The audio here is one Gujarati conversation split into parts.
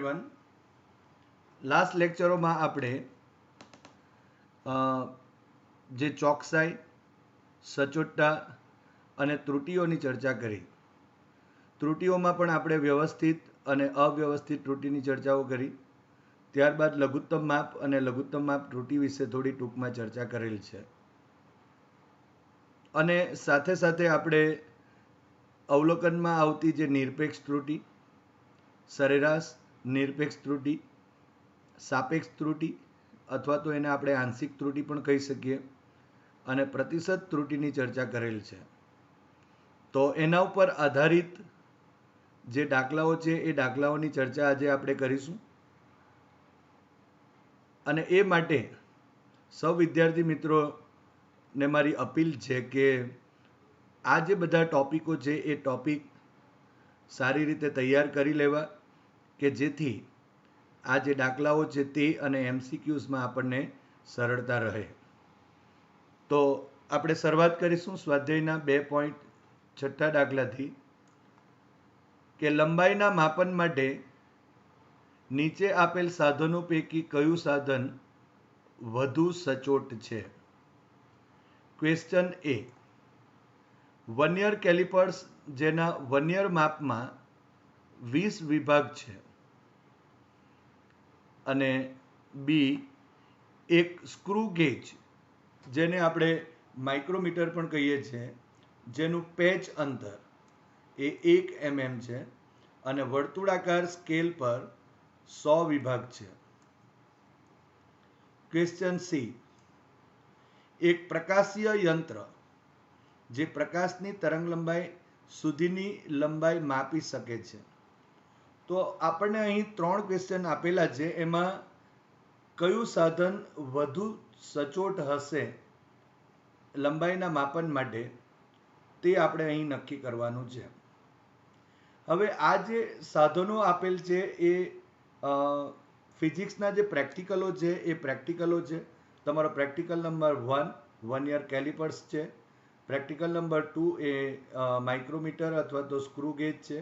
एवरीवन। लास्ट लेक्चरों में આપણે જે ચોકસાઈ, સચોટતા અને ત્રુટિઓની ચર્ચા કરી. ત્રુટિઓમાં પણ આપણે વ્યવસ્થિત અને અવ્યવસ્થિત ત્રુટિની ચર્ચાઓ કરી. ત્યારબાદ લઘુત્તમ માપ અને લઘુત્તમ માપ ત્રુટિ વિશે થોડી ટૂંકમાં ચર્ચા કરેલ છે. અને સાથે સાથે આપણે અવલોકનમાં આવતી જે નિરપેક્ષ ત્રુટિ, સરેરાશ, નિરપેક્ષ ત્રુટિ, સાપેક્ષ ત્રુટિ અથવા તો એને આપણે આંશિક ત્રુટિ પણ કહી શકીએ, અને પ્રતિશત ત્રુટિની ચર્ચા કરેલ છે. તો એના ઉપર આધારિત જે દાખલાઓ છે એ દાખલાઓની ચર્ચા આજે આપણે કરીશું. અને એ માટે સૌ વિદ્યાર્થી મિત્રોને મારી અપીલ છે કે આ જે બધા ટોપિકો છે એ ટોપિક સારી રીતે તૈયાર કરી લેવા, કે જેથી આ જે દાખલાઓ છે તે અને એમસીક્યુઝમાં આપણને સરળતા રહે. તો આપણે શરૂઆત કરીશું સ્વાધ્યાયના 2.6 દાખલાથી, કે લંબાઈના માપન માટે નીચે આપેલ સાધનો પૈકી કયું સાધન વધુ સચોટ છે? ક્વેશ્ચન એ. વર્નિયર કેલિપર્સ જેના વર્નિયર માપમાં 20 વિભાગ છે, અને બી એક સ્ક્રૂ ગેજ જેને આપણે માઇક્રોમીટર પણ કહીએ છીએ, જેનું પેચ અંતર એ 1 mm છે, અને વર્તુળાકાર સ્કેલ પર 100 વિભાગ છે. Question C. એક પ્રકાશીય યંત્ર જે પ્રકાશની તરંગલંબાઈ સુધીની લંબાઈ માપી શકે છે. તો આપણને અહીં 3 ક્વેશ્ચન આપેલા છે, એમાં કયું સાધન વધુ સચોટ હશે લંબાઈના માપન માટે તે આપણે અહીં નક્કી કરવાનું છે. હવે આ જે સાધનો આપેલ છે એ ફિઝિક્સના જે પ્રેક્ટિકલો છે એ પ્રેક્ટિકલો છે. તમારો પ્રેક્ટિકલ નંબર 1 વર્નિયર કેલિપર્સ છે, પ્રેક્ટિકલ નંબર 2 એ માઇક્રોમીટર અથવા તો સ્ક્રૂ ગેજ છે,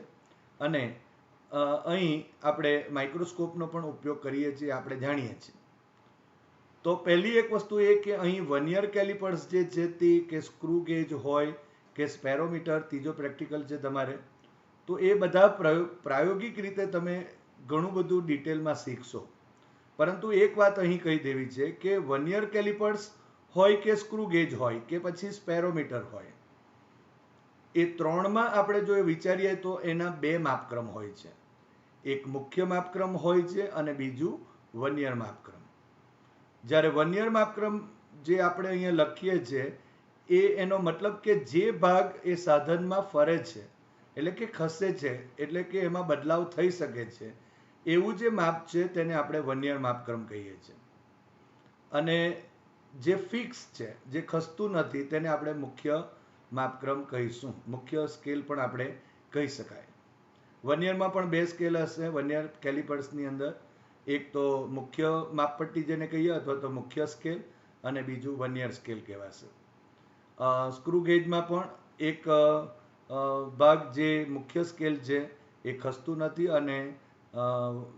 અને અહીં આપણે માઇક્રોસ્કોપનો પણ ઉપયોગ કરીએ છીએ, આપણે જાણીએ છીએ. તો પહેલી એક વસ્તુ એ કે અહીં વર્નિયર કેલિપર્સ જે છે તે કે સ્ક્રૂ ગેજ હોય કે સ્પેરોમીટર, ત્રીજો પ્રેક્ટિકલ છે તમારે, તો એ બધા પ્રાયોગિક રીતે તમે ઘણું બધું ડિટેલમાં શીખશો. પરંતુ એક વાત અહીં કહી દેવી છે કે વર્નિયર કેલિપર્સ હોય કે સ્ક્રૂ ગેજ હોય કે પછી સ્પેરોમીટર હોય, એ ત્રણમાં આપણે જો વિચારીએ તો એના 2 માપક્રમ હોય છે. એક મુખ્ય માપક્રમ હોય છે અને બીજું વર્નિયર માપક્રમ. જ્યારે વર્નિયર માપક્રમ જે આપણે અહીંયા લખીએ છીએ એ એનો મતલબ કે જે ભાગ એ સાધનમાં ફરે છે, એટલે કે ખસે છે, એટલે કે એમાં બદલાવ થઈ શકે છે, એવું જે માપ છે તેને આપણે વર્નિયર માપક્રમ કહીએ છીએ. અને જે ફિક્સ છે, જે ખસતું નથી, તેને આપણે મુખ્ય માપક્રમ કહીશું. મુખ્ય સ્કેલ પણ આપણે કહી શકાય. વર્નિયરમાં પણ 2 સ્કેલ હશે વર્નિયર કેલિપર્સની અંદર. એક તો મુખ્ય માપપટ્ટી જેને કહીએ અથવા તો મુખ્ય સ્કેલ, અને બીજું વર્નિયર સ્કેલ કહેવાશે. સ્ક્રૂ ગેજમાં પણ એક ભાગ જે મુખ્ય સ્કેલ છે એ ખસતું નથી, અને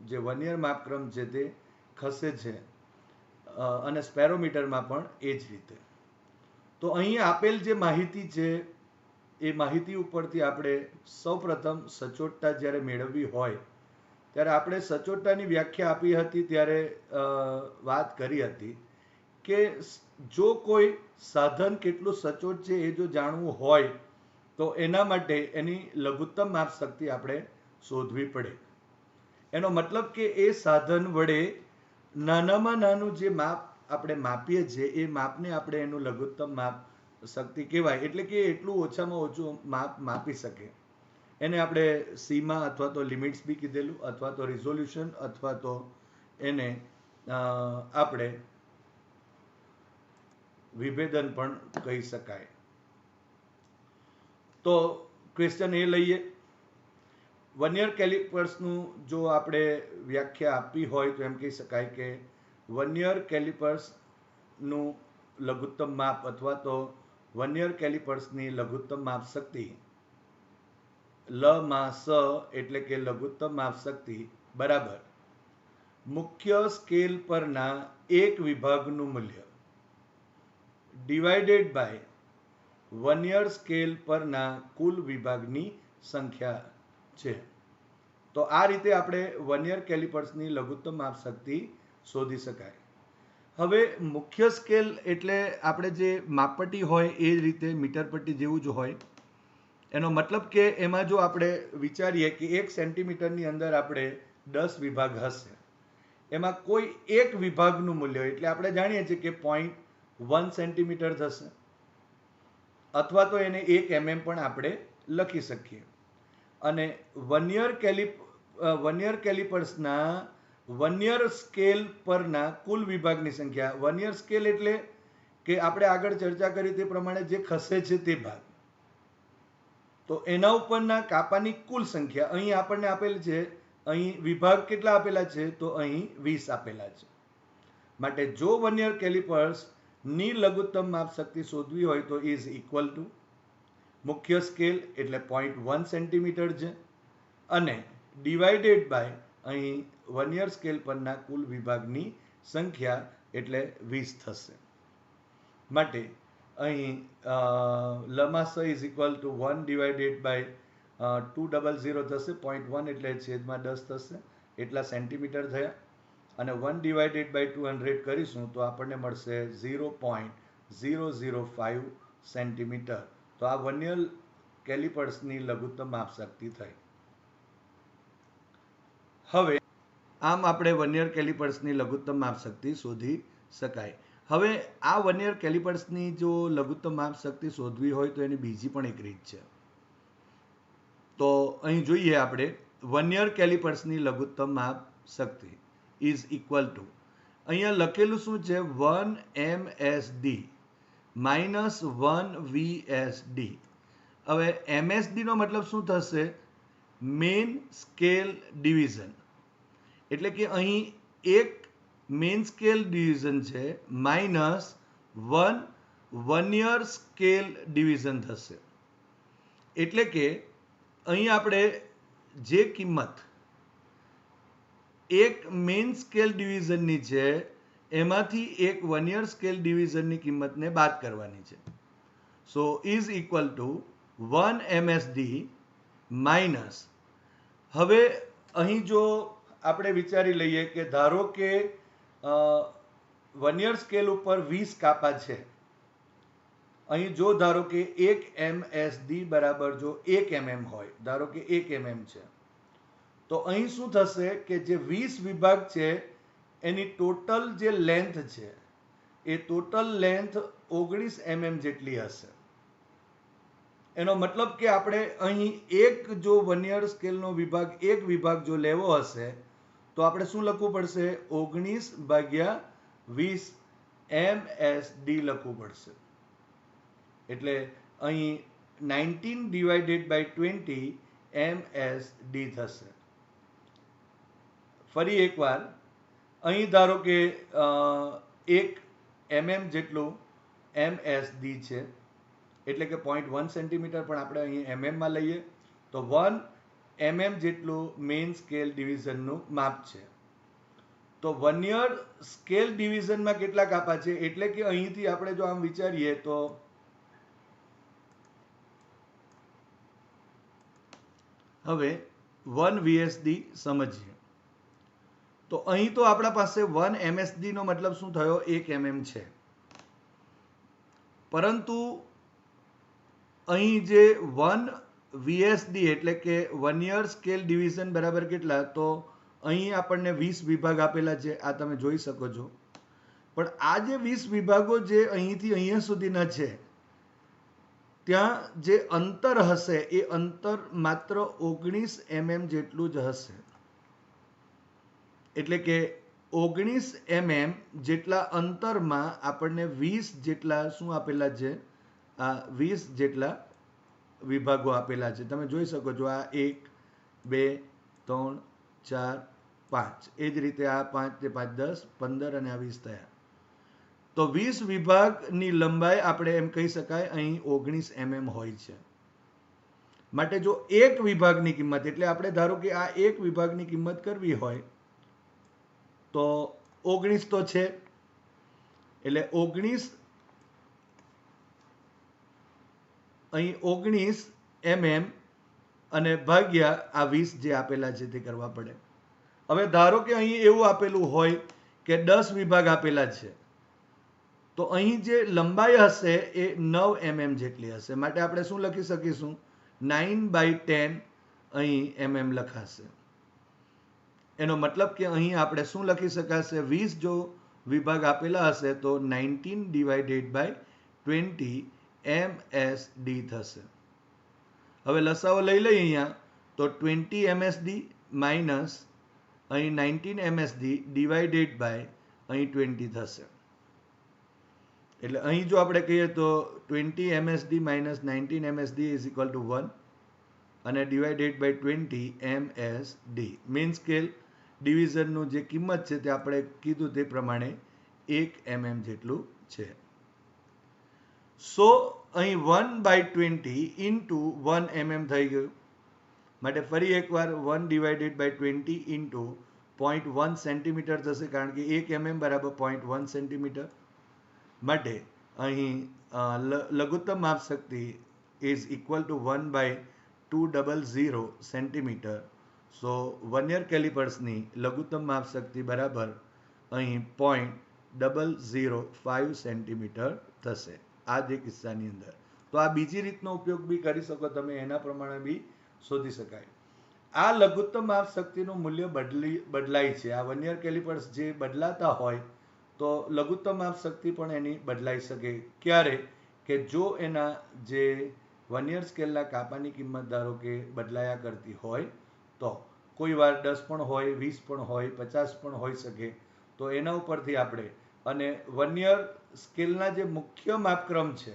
જે વર્નિયર માપક્રમ છે તે ખસે છે, અને સ્પેરોમીટરમાં પણ એ જ રીતે. તો અહીં આપેલ જે માહિતી છે એ માહિતી ઉપરથી આપણે સૌપ્રથમ સચોટતા જ્યારે મેળવવી હોય ત્યારે આપણે સચોટતાની વ્યાખ્યા આપી હતી, ત્યારે વાત કરી હતી કે જો કોઈ સાધન કેટલું સચોટ છે એ જો જાણવું હોય તો એના માટે એની લઘુત્તમ માપ શક્તિ આપણે શોધવી પડે. એનો મતલબ કે એ સાધન વડે નાનામાં નાનું જે માપ આપણે માપીએ છીએ એ માપને આપણે એનું લઘુત્તમ માપ શક્તિ કહેવાય. એટલે કે એટલું ઓછામાં ઓછું માપ માપી શકે. એને આપણે સીમા અથવા તો લિમિટ્સ બી કીધેલું, અથવા તો રિઝોલ્યુશન, અથવા તો એને આપણે વિભેદન પણ કહી શકાય. તો ક્વેશ્ચન એ લઈએ. વર્નિયર કેલિપર્સનું જો આપણે વ્યાખ્યા આપવી હોય તો એમ કહી શકાય કે વર્નિયર કેલિપર્સનું લઘુત્તમ માપ અથવા તો વર્નિયર કેલિપર્સની લઘુત્તમ માપ શક્તિ લ માં સ એટલે કે લઘુત્તમ માપ શક્તિ બરાબર મુખ્ય સ્કેલ પરના એક વિભાગનું મૂલ્ય ડિવાઇડેડ બાય વર્નિયર સ્કેલ પરના કુલ વિભાગની સંખ્યા છે. તો આ રીતે આપણે વર્નિયર કેલિપર્સની લઘુત્તમ માપ શક્તિ શોધી શકાય. હવે મુખ્ય સ્કેલ એટલે આપણે જે માપપટ્ટી હોય એ જ રીતે મીટર પટ્ટી જેવું જ હોય. એનો મતલબ કે એમાં જો આપણે વિચારીએ કે 1 સેન્ટીમીટરની અંદર આપણે 10 વિભાગ હશે, એમાં કોઈ એક વિભાગનું મૂલ્ય એટલે આપણે જાણીએ છીએ કે 0.1 સેન્ટીમીટર થશે, અથવા તો એને 1 mm પણ આપણે લખી શકીએ. અને વર્નિયર કેલિપર્સના વર્નિયર સ્કેલ પરના કુલ વિભાગની સંખ્યા, વર્નિયર સ્કેલ એટલે કે આપણે આગળ ચર્ચા કરી તે પ્રમાણે જે ખસે છે તે ભાગ, તો એના ઉપરના કાપાની કુલ સંખ્યા અહીં આપણને આપેલ છે. અહીં વિભાગ કેટલા આપેલા છે? તો અહીં 20 આપેલા છે. માટે જો વર્નિયર કેલિપર્સ ની લઘુત્તમ માપ શક્તિ શોધવી હોય તો ઇઝ ઇક્વલ ટુ મુખ્ય સ્કેલ એટલે 0.1 સેન્ટીમીટર છે અને ડિવાઇડેડ બાય અહીં વર્નિયર સ્કેલ પરના કુલ વિભાગની સંખ્યા એટલે 20 થશે. માટે અહીં લંબાઈ is equal to 1 divided by 200 થશે. 0.1 એટલે છેદમાં 10 થશે, એટલા સેન્ટીમીટર થયા. અને 1 ડિવાઇડેડ બાય 200 કરીશું તો આપણને મળશે 0.005 સેન્ટીમીટર. તો આ વર્નિયર કેલિપર્સની લઘુત્તમ માપ શક્તિ થઈ. હવે આમ આપણે વર્નિયર કેલિપર્સની લઘુત્તમ માપ શક્તિ શોધી શકાય. હવે આ વર્નિયર કેલિપર્સની જો લઘુત્તમ માપ શક્તિ શોધવી હોય તો એની બીજી પણ એક રીત છે. તો અહીં જોઈએ આપણે વર્નિયર કેલિપર્સની લઘુત્તમ માપ શક્તિ ઇઝ ઇક્વલ ટુ, અહીંયા લખેલું શું છે? 1 MSD માઇનસ 1 VSD. હવે MSD નો મતલબ શું થશે? Main scale division. એટલે કે અહીં એક મેઇન સ્કેલ ડિવિઝન છે માઇનસ 1 વર્નિયર સ્કેલ ડિવિઝન થશે. એટલે કે અહીં આપણે જે કિંમત એક મેઇન સ્કેલ ડિવિઝનની છે એમાંથી એક વર્નિયર સ્કેલ ડિવિઝનની કિંમતને બાદ કરવાની છે. સો is equal to 1 MSD minus, હવે અહીં જો આપણે વિચારી લઈએ કે ધારો કે વર્નિયર સ્કેલ ઉપર 20 કાપા છે. અહીં જો ધારો કે 1 MSD બરાબર જો 1 mm હોય, ધારો કે 1 mm છે, તો અહીં શું થશે કે જે 20 વિભાગ છે એની ટોટલ જે લેન્થ છે એ ટોટલ લેન્થ 19 mm જેટલી હશે. એનો મતલબ કે આપણે અહીં એક જો વર્નિયર સ્કેલનો વિભાગ એક વિભાગ જો લેવો હશે તો આપણે શું લખવું પડશે? 19/20 MSD લખવું પડશે. એટલે અહીં 19 ડિવાઇડેડ બાય 20 MSD થશે. ફરી એકવાર અહીં ધારો કે 1 mm જેટલું MSD છે, એટલે કે 0.1 સેન્ટીમીટર, પણ આપણે અહીં mm માં લઈએ તો 1 mm જેટલું મેઇન સ્કેલ ડિવિઝનનું માપ છે. તો વર્નિયર સ્કેલ ડિવિઝનમાં કેટલા કાપા છે? એટલે કે અહીંથી આપણે જો આમ વિચારીએ તો હવે 1 VSD સમજીએ. તો અહીં તો આપણા પાસે 1 MSD નો મતલબ શું થયો? 1 mm છે. પરંતુ અહીં જે 1 VSD એટલે કે વર્નિયર સ્કેલ ડિવિઝન બરાબર કેટલા? તો અહીં આપણને 20 વિભાગ આપેલા છે, આ તમે જોઈ શકો છો. પણ આ જે 20 વિભાગો જે અહીંથી અહીંયા સુધીના છે ત્યાં જે અંતર હશે એ અંતર માત્ર 19 mm જેટલું જ હશે. એટલે કે 19 mm જેટલા અંતરમાં આપણને 20 જેટલા શું આપેલા છે? આ 20 જેટલા વિભાગો આપેલા છે. તમે જોઈ શકો છો, આ 1 2 3 4 5, એ જ રીતે આ 5 5 10 15 અને આ 20 થયા. તો 20 વિભાગની લંબાઈ આપણે એમ કહી શકાય અહીં 19 mm હોય છે. માટે જો એક વિભાગની કિંમત, એટલે આપણે ધારો કે આ એક વિભાગની કિંમત કરવી હોય તો 19 તો છે, એટલે 19 અહીં 19 mm અને ભાગ્યા આ 20 જે આપેલા છે તે કરવા પડે. હવે ધારો કે અહીં એવું આપેલું હોય કે 10 વિભાગ આપેલા છે, તો અહીં જે લંબાઈ હશે એ 9 mm જેટલી હશે. માટે આપણે શું લખી શકીશું? 9/10 અહીં mm લખાશે. એનો મતલબ કે અહીં આપણે શું લખી શકાશે? 20 જો વિભાગ આપેલા હશે તો 19/20 MSD થશે. હવે લસાવો લઈ લઈએ અહીંયા, તો 20 MSD માઇનસ અહીં 19 MSD ડિવાઇડેડ બાય અહીં 20 થશે. એટલે અહીં જો આપણે કહીએ તો 20 MSD minus 19 MSD is equal to 1 અને divided by 20 MSD. Main scale ડિવિઝનનું જે કિંમત છે તે આપણે કીધું તે પ્રમાણે 1 mm જેટલું છે. સો અહીં 1/20 ઇન્ટુ 1 mm થઈ ગયું. માટે ફરી એકવાર 1 ડિવાઇડેડ બાય 20 ઇન્ટુ 0.1 સેન્ટીમીટર થશે, કારણ કે 1 mm બરાબર 0.1 સેન્ટીમીટર. માટે અહીં લઘુત્તમ માપ શક્તિ is equal to 1/200 centimetre. So vernier કેલિપર્સની લઘુત્તમ માપ શક્તિ બરાબર અહીં 0.005 સેન્ટીમીટર થશે આ જે કિસ્સાની અંદર. તો આ બીજી રીતનો ઉપયોગ બી કરી શકો તમે, એના પ્રમાણે બી શોધી શકાય. આ લઘુત્તમ માપ શક્તિનું મૂલ્ય બદલાય છે. આ વર્નિયર કેલિપર્સ જે બદલાતા હોય તો લઘુત્તમ માપ શક્તિ પણ એની બદલાઈ શકે. ક્યારે? કે જો એના જે વર્નિયર સ્કેલના કાપાની કિંમત ધારો કે બદલાયા કરતી હોય તો. કોઈ વાર 10 પણ હોય, 20 પણ હોય, 50 પણ હોઈ શકે. તો એના ઉપરથી આપણે, અને વર્નિયર સ્કેલના જે મુખ્ય માપક્રમ છે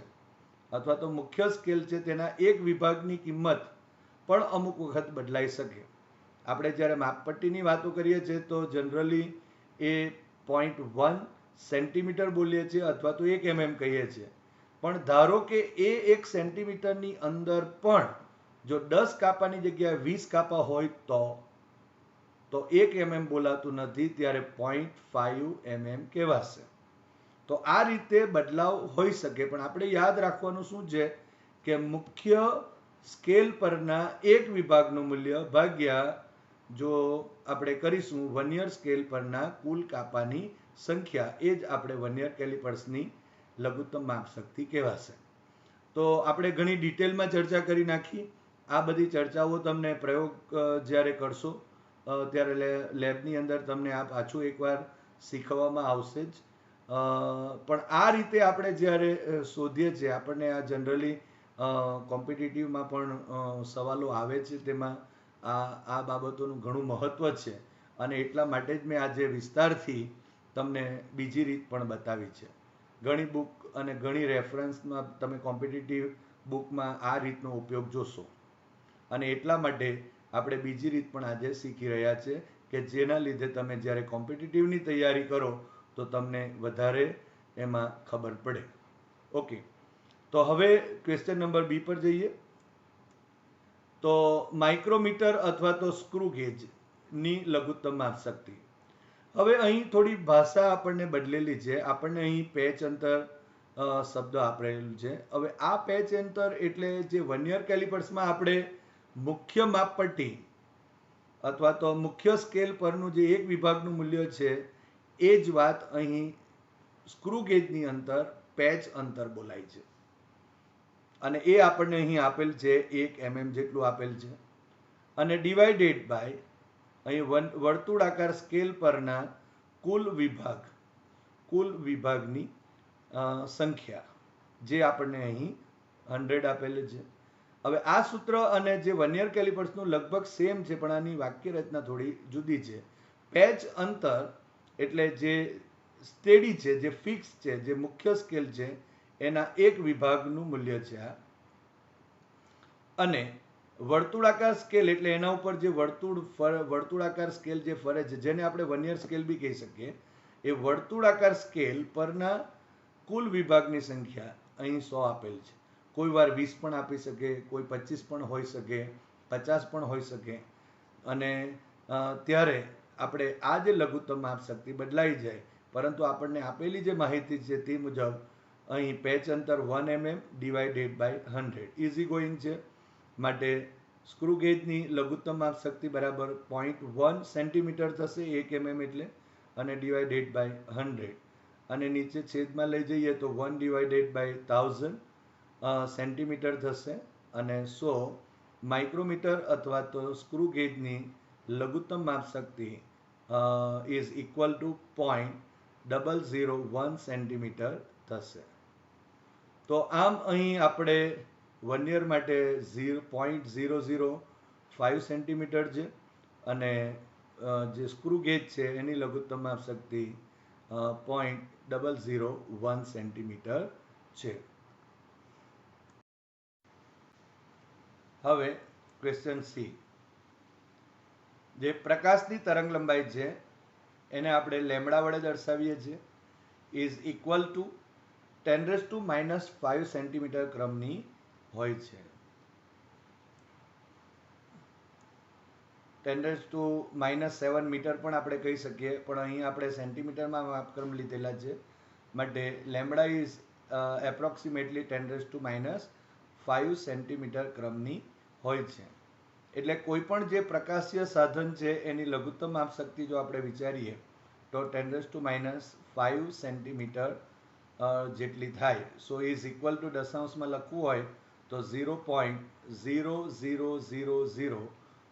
અથવા તો મુખ્ય સ્કેલ છે તેના એક વિભાગની કિંમત પણ અમુક વખત બદલાઈ શકે. આપણે જ્યારે માપપટ્ટીની વાતો કરીએ છીએ તો જનરલી એ 0.1 સેન્ટીમીટર બોલીએ છીએ અથવા તો 1 mm કહીએ છીએ. પણ ધારો કે એ 1 સેન્ટીમીટરની અંદર પણ જો 10 કાપાની જગ્યાએ 20 કાપા હોય તો 1 mm બોલાતું નથી, ત્યારે 0.5 mm કહેવાશે. તો આ રીતે બદલાવ હોઈ શકે. પણ આપણે યાદ રાખવાનું શું છે કે મુખ્ય સ્કેલ પરના એક વિભાગનું મૂલ્ય ભાગ્યા જો આપણે કરીશું વર્નિયર સ્કેલ પરના કુલ કાપાની સંખ્યા, એ જ આપણે વર્નિયર કેલિપર્સની લઘુત્તમ માપ શક્તિ કહેવાશે. તો આપણે ઘણી ડિટેલમાં ચર્ચા કરી નાખી. આ બધી ચર્ચાઓ તમને પ્રયોગ જ્યારે કરશો ત્યારે લેબની અંદર તમને આ પાછું એકવાર શીખવવામાં આવશે જ. પણ આ રીતે આપણે જ્યારે શોધીએ છીએ, આપણને આ જનરલી કોમ્પિટિટિવમાં પણ સવાલો આવે છે, તેમાં આ બાબતોનું ઘણું મહત્ત્વ છે. અને એટલા માટે જ મેં આજે વિસ્તારથી તમને બીજી રીત પણ બતાવી છે. ઘણી બુક અને ઘણી રેફરન્સમાં તમે કોમ્પિટિટિવ બુકમાં આ રીતનો ઉપયોગ જોશો. અને એટલા માટે આપણે બીજી રીત પણ આજે શીખી રહ્યા છે કે જેના લીધે તમે જ્યારે કોમ્પિટિટિવની તૈયારી કરો તો તમને વધારે એમાં ખબર પડે. ઓકે, તો હવે ક્વેશ્ચન નંબર બી પર જઈએ. તો માઇક્રોમીટર અથવા તો સ્ક્રૂ ગેજની લઘુત્તમ માપ શક્તિ. હવે અહીં થોડી ભાષા આપણને બદલેલી છે. આપણને અહીં પેચ અંતર શબ્દ આપેલું છે. હવે આ પેચ અંતર એટલે જે વર્નિયર કેલિપર્સમાં આપણે મુખ્ય માપપટ્ટી અથવા તો મુખ્ય સ્કેલ પરનું જે એક વિભાગનું મૂલ્ય છે એ જ વાત અહીં સ્ક્રૂ ગેજની અંદર પેચ અંતર બોલાય છે. અને એ આપણને અહીં આપેલ છે 1 mm જેટલું આપેલ છે. અને ડિવાઇડેડ બાય અહીં વર્તુળાકાર સ્કેલ પરના કુલ વિભાગની સંખ્યા, જે આપણને અહીં 100 આપેલી છે. હવે આ સૂત્ર અને જે વર્નિયર કેલિપર્સનું લગભગ સેમ છે, પણ આની વાક્ય રચના થોડી જુદી છે. પેચ અંતર એટલે જે સ્ટેડી છે, જે ફિક્સ છે, જે મુખ્ય સ્કેલ છે એના એક વિભાગનું મૂલ્ય છે આ. અને વર્તુળાકાર સ્કેલ એટલે એના ઉપર જે વર્તુળાકાર સ્કેલ જે ફરે છે, જેને આપણે વર્નિયર સ્કેલ બી કહી શકીએ, એ વર્તુળાકાર સ્કેલ પરના કુલ વિભાગની સંખ્યા અહીં 100 આપેલ છે. કોઈ વાર 20 પણ આપી શકે, કોઈ 25 પણ હોઈ શકે, 50 પણ હોઈ શકે. અને ત્યારે આપણે આ જે લઘુત્તમ માપ શક્તિ બદલાઈ જાય, પરંતુ આપણને આપેલી જે માહિતી છે તે મુજબ અહીં પેચ અંતર 1 mm ડિવાઇડેડ બાય 100 ઇઝી ગોઈંગ છે. માટે સ્ક્રૂ ગેજની લઘુત્તમ માપ શક્તિ બરાબર 0.1 સેન્ટીમીટર થશે, 1 mm એટલે, અને ડિવાઇડેડ બાય 100, અને નીચે છેદમાં લઈ જઈએ તો 1 ડિવાઇડેડ બાય 1000 સેન્ટીમીટર થશે, અને 100 માઇક્રોમીટર અથવા તો સ્ક્રૂ ગેજની લઘુત્તમ માપ શક્તિ ઇઝ ઇક્વલ ટુ 0.001 સેન્ટીમીટર થશે. તો આમ અહીં આપણે વર્નિયર માટે 0.005 સેન્ટીમીટર છે, અને જે સ્ક્રૂ ગેજ છે એની લઘુત્તમ માપ શક્તિ 0.001 સેન્ટીમીટર છે. હવે ક્વેશ્ચન સી, જે પ્રકાશની તરંગ લંબાઈ છે એને આપણે લેમ્બડા વડે દર્શાવીએ છીએ, ઇઝ ઇક્વલ ટુ 10⁻⁻5 સેન્ટીમીટર ક્રમની હોય છે. 10⁻⁷ મીટર પણ આપણે કહી શકીએ, પણ અહીં આપણે સેન્ટીમીટરમાં માપક્રમ લીધેલા છે, માટે લેમ્બડા ઇઝ એપ્રોક્સિમેટલી 10⁻⁵ સેન્ટીમીટર ક્રમની હોય છે. એટલે કોઈ પણ જે પ્રકાશીય સાધન છે એની લઘુત્તમ માપ શક્તિ જો આપણે વિચારીએ તો 10⁻⁵ સેન્ટીમીટર જેટલી થાય. સો ઇઝ ઇક્વલ ટુ દશાંશમાં લખવું હોય તો 0.0000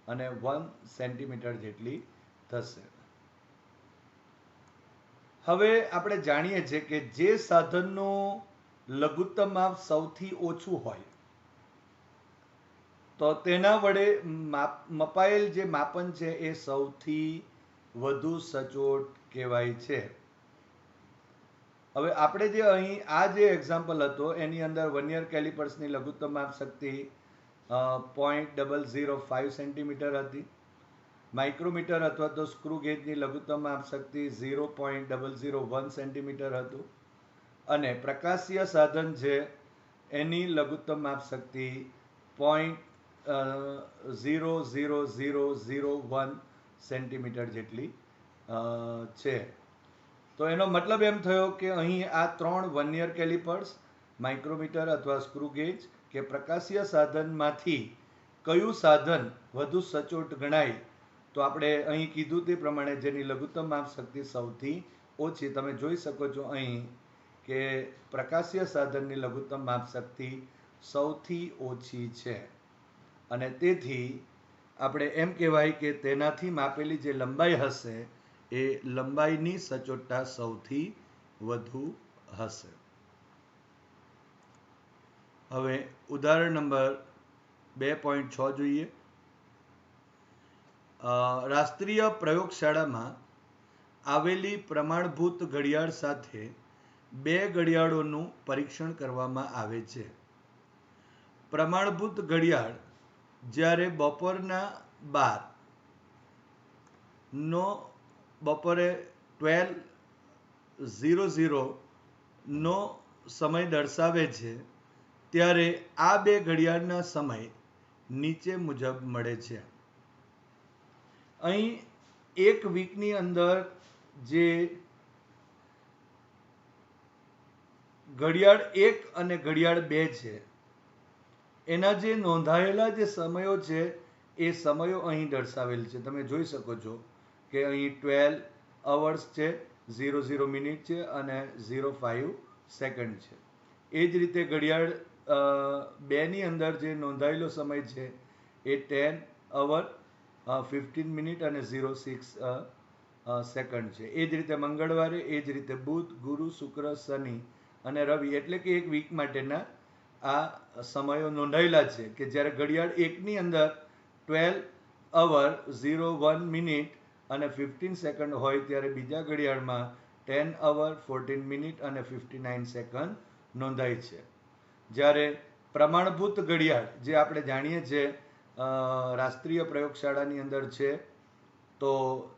અને 1 સેન્ટીમીટર જેટલી થશે. હવે આપણે જાણીએ છીએ કે જે સાધનનું લઘુત્તમ માપ સૌથી ઓછું હોય તો તેના વડે મપાયેલ જે માપન છે એ સૌથી વધુ સચોટ કહેવાય છે. હવે આપણે જે અહીં આ જે એક્ઝામ્પલ હતો એની અંદર વર્નિયર કેલિપર્સની લઘુત્તમ માપ શક્તિ 0.005 સેન્ટીમીટર હતી. માઇક્રોમીટર અથવા તો સ્ક્રૂ ગેજની લઘુત્તમ માપ શક્તિ 0.001 સેન્ટીમીટર હતું, અને પ્રકાશીય સાધન છે એની લઘુત્તમ માપ શક્તિ 0.00001 સેન્ટીમીટર જેટલી છે. તો એનો મતલબ એમ થયો કે અહીં આ ત્રણ વર્નિયર કેલિપર્સ, માઇક્રોમીટર અથવા સ્ક્રૂ ગેજ કે પ્રકાશીય સાધનમાંથી કયું સાધન વધુ સચોટ ગણાય, તો આપણે અહીં કીધું તે પ્રમાણે જેની લઘુત્તમ માપ શક્તિ સૌથી ઓછી, તમે જોઈ શકો છો અહીં કે પ્રકાશીય સાધનની લઘુત્તમ માપ શક્તિ સૌથી ઓછી છે, અને તેથી આપણે એમ કહેવાય કે તેનાથી માપેલી જે લંબાઈ હશે એ લંબાઈની સચોટતા સૌથી વધુ હશે. હવે ઉદાહરણ નંબર 2.6 જોઈએ. રાષ્ટ્રીય પ્રયોગશાળામાં આવેલી પ્રમાણભૂત ઘડિયાળ સાથે 2 ઘડિયાળોનું પરીક્ષણ કરવામાં આવે છે. પ્રમાણભૂત ઘડિયાળ જ્યારે બપોરના 12:00 નો સમય દર્શાવે છે, ત્યારે આ 2 ઘડિયાળના સમય નીચે મુજબ મળે છે. અહીં એક વીકની અંદર જે ઘડિયાળ 1 અને ઘડિયાળ 2 છે એના જે નોંધાયેલા જે સમયો છે એ સમયો અહીં દર્શાવેલ છે. તમે જોઈ શકો છો કે અહીં 12 અવર્સ છે, 00 મિનિટ છે અને 05 સેકન્ડ છે. એ જ રીતે ઘડિયાળ 2 ની અંદર જે નોંધાયેલો સમય છે એ 10 અવર 15 મિનિટ અને 06 સેકન્ડ છે. એ જ રીતે મંગળવારે, એ જ રીતે બુધ, ગુરુ, શુક્ર, શનિ અને રવિ, એટલે કે એક વીક માટેના આ સમયો નોંધાયેલા છે કે જ્યારે ઘડિયાળ 1 ની અંદર 12 અવર 01 મિનિટ અને 15 સેકન્ડ હોય, ત્યારે બીજા ઘડિયાળમાં 10 અવર 14 મિનિટ અને 59 સેકન્ડ નોંધાય છે. જ્યારે પ્રમાણભૂત ઘડિયાળ જે આપણે જાણીએ છીએ રાષ્ટ્રીય પ્રયોગશાળાની અંદર છે, તો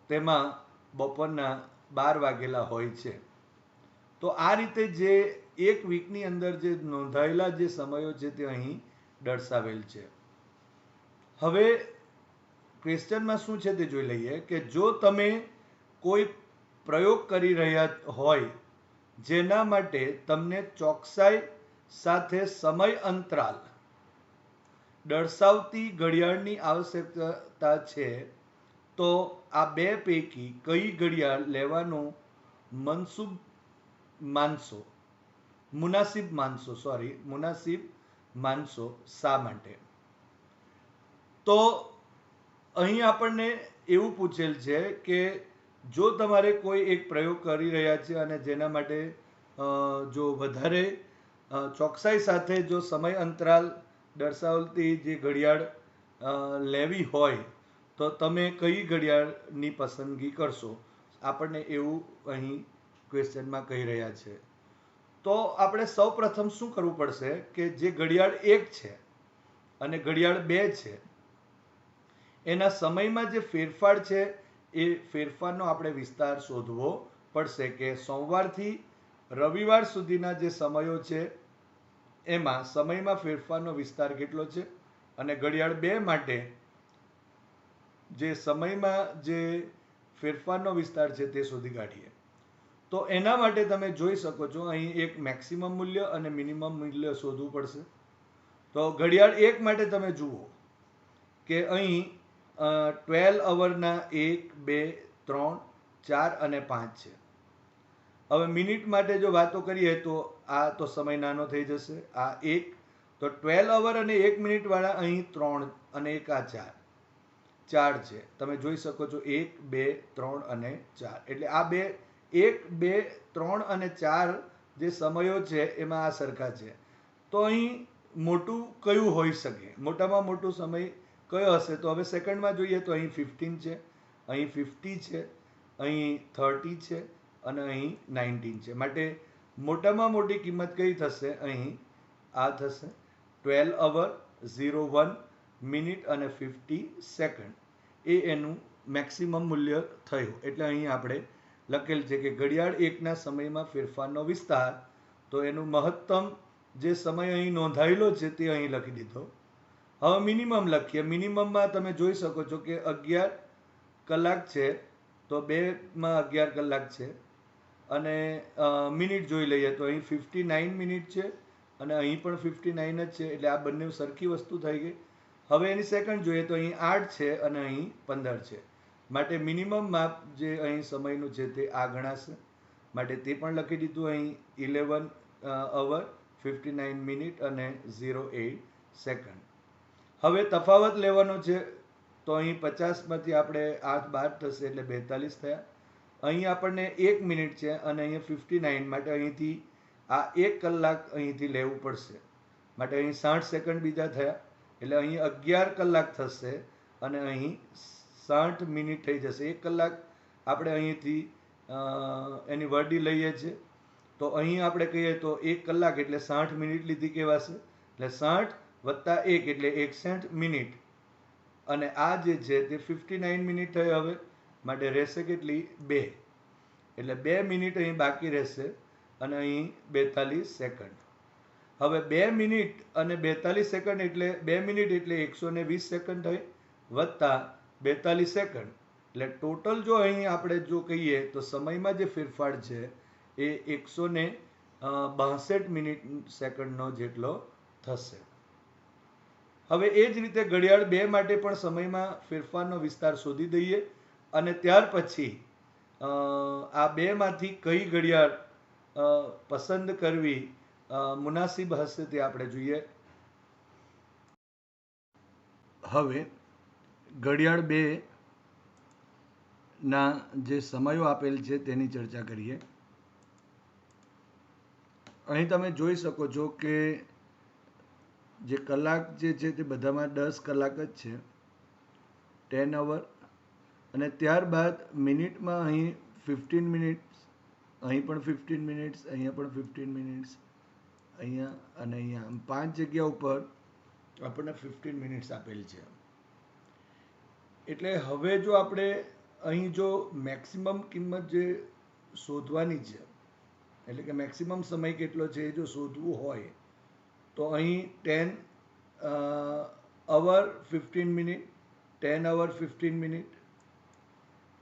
તેમાં બપોરના 12 વાગેલા હોય છે. તો આ રીતે જે એક વીકની અંદર જે નોંધાયેલા જે સમયો છે તે અહીં દર્શાવેલ છે. હવે ક્વેશ્ચનમાં શું છે તે જોઈ લઈએ કે જો તમે કોઈ પ્રયોગ કરી રહ્યા હોય જેના માટે તમને ચોકસાઈ સાથે સમય અંતરાલ દર્શાવતી ઘડિયાળની આવશ્યકતા છે, તો આ બે પૈકી કઈ ઘડિયાળ લેવાનું મનસુબ માનશો મુનાસિબ માનશો, શા માટે? તો અહીં આપણને એવું પૂછેલ છે કે જો તમારે કોઈ એક પ્રયોગ કરી રહ્યા છે અને જેના માટે જો વધારે ચોકસાઈ સાથે જો સમય અંતરાલ દર્શાવતી જે ઘડિયાળ લેવી હોય તો તમે કઈ ઘડિયાળની પસંદગી કરશો? આપણને એવું અહીં ક્વેશ્ચનમાં કહી રહ્યા છે. તો આપણે સૌ પ્રથમ શું કરવું પડશે કે જે ઘડિયાળ 1 છે અને ઘડિયાળ 2 છે એના સમયમાં જે ફેરફાર છે એ ફેરફારનો આપણે વિસ્તાર શોધવો પડશે કે સોમવારથી રવિવાર સુધીના જે સમયો છે એમાં સમયમાં ફેરફારનો વિસ્તાર કેટલો છે અને ઘડિયાળ 2 માટે જે સમયમાં જે ફેરફારનો વિસ્તાર છે તે શોધી કાઢીએ. તો એના માટે તમે જોઈ શકો છો અહીં એક મેક્સિમમ મૂલ્ય અને મિનિમમ મૂલ્ય શોધવું પડશે. તો ઘડિયાળ 1 માટે તમે જુઓ કે અહીં 12 અવરના 1, 2, 3, 4 અને 5 છે. હવે મિનિટ માટે જો વાતો કરીએ તો આ તો સમય નાનો થઈ જશે. આ 1 તો 12 અવર અને 1 મિનિટ વાળા અહીં 3 અને એક આ 4 છે. તમે જોઈ શકો છો 1, 2, 3 અને 4 એટલે આ 1, 2, 3 અને 4 જે સમયો છે એમાં આ સરખા છે. તો અહીં મોટું કયું હોઈ શકે? મોટામાં મોટું સમય કયો હશે? તો હવે સેકન્ડમાં જોઈએ તો અહીં 15 છે, અહીં 50 છે, અહીં 30 છે અને અહીં 19 છે. માટે મોટામાં મોટી કિંમત કઈ થશે? અહીં આ થશે 12 અવર 01 મિનિટ અને 50 સેકન્ડ. એ એનું મેક્સિમમ મૂલ્ય થયું. એટલે અહીં આપણે લખેલ છે કે ઘડિયાળ 1ના સમયમાં ફેરફારનો વિસ્તાર, તો એનું મહત્તમ જે સમય અહીં નોંધાયેલો છે તે અહીં લખી દીધો. હવે મિનિમમ લખીએ. મિનિમમમાં તમે જોઈ શકો છો કે 11 કલાક છે, તો 2માં 11 કલાક છે અને મિનિટ જોઈ લઈએ તો અહીં 59 મિનિટ છે અને અહીં પણ 59 જ છે. એટલે આ બંને સરખી વસ્તુ થઈ ગઈ. હવે એની સેકન્ડ જોઈએ તો અહીં 8 છે અને અહીં 15 છે. માટે મિનિમમ માપ જે અહીં સમયનું છે તે આ ગણાશે. માટે તે પણ લખી દીધું. અહીં 11 અવર 59 મિનિટ અને 08 સેકન્ડ. હવે તફાવત લેવાનો છે તો અહીં 50માંથી આપણે 8 બાદ થશે એટલે 42 થયા. અહીં આપણને 1 મિનિટ છે અને અહીંયા 59 માટે અહીંથી આ 1 કલાક અહીંથી લેવું પડશે. માટે અહીં 60 સેકન્ડ બીજા થયા એટલે અહીં 11 કલાક થશે અને અહીં 60 મિનિટ થઈ જશે. 1 કલાક આપણે અહીંથી એની વર્ડી લઈએ છીએ તો અહીં આપણે કહીએ તો 1 કલાક એટલે 60 મિનિટ લીધી કહેવાશે. એટલે 60 વત્તા 1 એટલે 61 મિનિટ અને આ જે છે તે 59 મિનિટ થઈ. હવે માટે રહેશે કેટલી? 2 એટલે 2 મિનિટ અહીં બાકી રહેશે અને અહીં 42 સેકન્ડ. હવે 2 મિનિટ અને 42 સેકન્ડ એટલે 2 મિનિટ એટલે 120 સેકન્ડ થઈ વત્તા 42 સેકન્ડ એટલે ટોટલ જો અહીં આપણે જો કહીએ તો સમયમાં જે ફેરફાર છે એ 162 મિનિટ સેકન્ડનો જેટલો થશે. હવે એ જ રીતે ઘડિયાળ 2 માટે પણ સમયમાં ફેરફારનો વિસ્તાર શોધી દઈએ અને ત્યાર પછી આ બેમાંથી કઈ ઘડિયાળ પસંદ કરવી મુનાસિબ હશે તે આપણે જોઈએ. હવે ઘડિયાળ 2 ના જે સમયો આપેલ છે તેની ચર્ચા કરીએ. અહીં તમે જોઈ શકો છો કે જે કલાક જે છે તે બધામાં 10 કલાક જ છે, 10 અવર. અને ત્યારબાદ મિનિટમાં અહીં 15 મિનિટ્સ, અહીં પણ 15 મિનિટ્સ, અહીંયા પણ 15 મિનિટ્સ, અહીંયા અને અહીંયા 5 જગ્યા ઉપર આપણને 15 મિનિટ્સ આપેલ છે. એટલે હવે જો આપણે અહીં જો મેક્સિમમ કિંમત જે શોધવાની છે એટલે કે મેક્સિમમ સમય કેટલો છે એ જો શોધવું હોય તો અહીં 10 અવર 15 minute 10 hour 15 minute,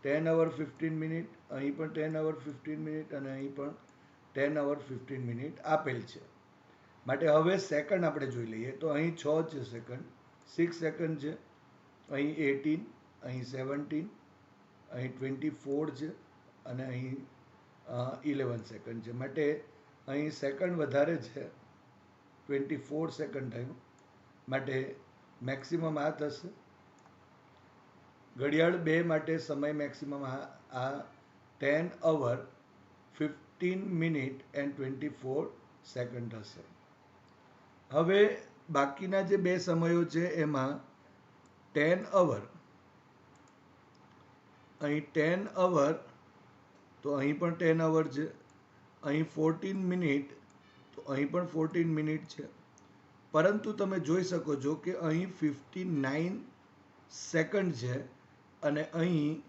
10 hour 15 minute, અહીં પણ 10 hour 15 મિનિટ અને અહીં પણ 10 hour 15 મિનિટ આપેલ છે. માટે હવે સેકન્ડ આપણે જોઈ લઈએ. તો અહીં 6 છે સેકન્ડ, 6 સેકન્ડ છે, અહીં 18, અહીં 17, અહીં 24 છે અને અહીં 11 સેકન્ડ છે. માટે અહીં સેકન્ડ વધારે છે, 24 સેકન્ડ થયું. માટે મેક્સિમમ આ થશે. ઘડિયાળ 2 માટે સમય મેક્સિમમ આ 10 hour 15 મિનિટ એન્ડ 24 સેકન્ડ થશે. હવે બાકીના જે બે સમયો છે એમાં 10 hour, અહીં 10 hour, તો અહીં પણ 10 hour છે, અહીં 14 મિનિટ, તો અહીં પણ 14 મિનિટ છે. પરંતુ તમે જોઈ શકો છો કે અહીં 59 સેકન્ડ છે અને અહીં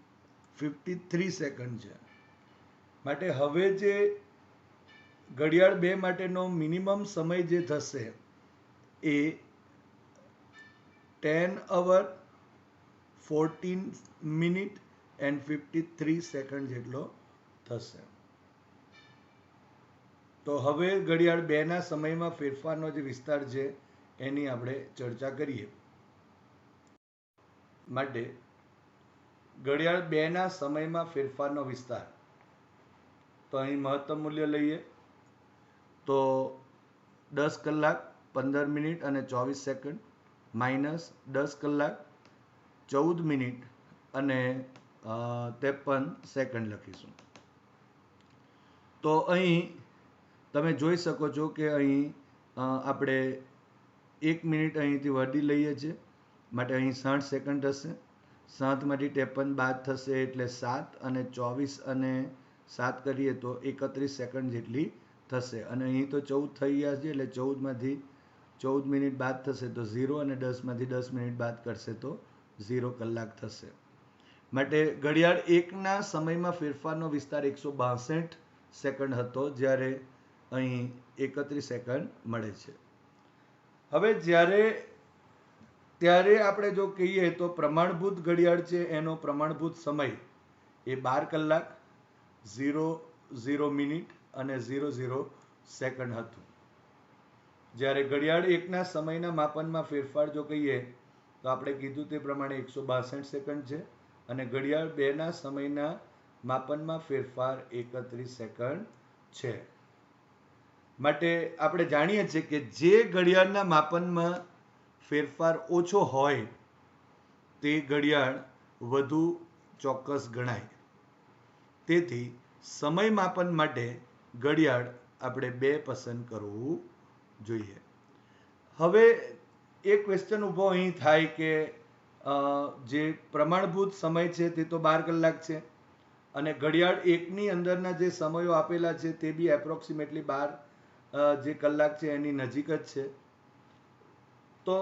53 સેકન્ડ છે. માટે હવે જે ઘડિયાળ 2 માટેનો મિનિમમ સમય જે થશે એ 10 hour 14 મિનિટ એન્ડ 53 સેકન્ડ જેટલો થશે. તો હવે ઘડિયાળ 2 ના સમયમાં ફેરફારનો જે વિસ્તાર છે એની આપણે ચર્ચા કરીએ. માટે ઘડિયાળ 2 ના સમયમાં ફેરફારનો વિસ્તાર, તો અહીં મહત્તમ મૂલ્ય લઈએ તો 10 કલાક 15 મિનિટ અને 24 સેકન્ડ માઇનસ 10 કલાક 14 મિનિટ અને 53 સેકન્ડ લખીશું. તો અહીં તમે જોઈ શકો છો કે અહીં આપણે 1 મિનિટ અહીંથી વધી લઈએ છીએ. માટે અહીં 60 સેકન્ડ થશે. 7માંથી 53 બાદ થશે એટલે 7 અને 24 અને 7 કરીએ તો 31 સેકન્ડ જેટલી થશે. અને અહીં તો 14 થઈ ગયા છે એટલે 14માંથી 14 મિનિટ બાદ થશે તો 0 અને 10માંથી 10 મિનિટ બાદ કરશે તો 0 કલાક થશે. માટે ઘડિયાળ 1ના સમયમાં ફેરફારનો વિસ્તાર 162 સેકન્ડ હતો, જ્યારે અહીં 31 સેકન્ડ મળે છે. હવે ત્યારે આપણે જો કહીએ તો પ્રમાણભૂત ઘડિયાળ છે એનો પ્રમાણભૂત સમય એ 12 કલાક 00 મિનિટ અને 00 સેકન્ડ હતું. જ્યારે ઘડિયાળ 1ના સમયના માપનમાં ફેરફાર જો કહીએ તો આપણે કીધું તે પ્રમાણે 162 સેકન્ડ છે અને ઘડિયાળ 2ના સમયના માપનમાં ફેરફાર 31 સેકન્ડ છે. માટે આપણે જાણીએ છીએ કે જે ઘડિયાળના માપનમાં ફેરફાર ઓછો હોય તે ઘડિયાળ વધુ ચોક્કસ ગણાય. તેથી સમય માપન માટે ઘડિયાળ આપણે 2 પસંદ કરવું જોઈએ. હવે એક ક્વેશ્ચન ઊભો અહીં થાય કે જે પ્રમાણભૂત સમય છે તે તો 12 કલાક છે અને ઘડિયાળ 1ની અંદરના જે સમયો આપેલા છે તે બી એપ્રોક્સિમેટલી 12 જે કલાક છે એની નજીક જ છે. તો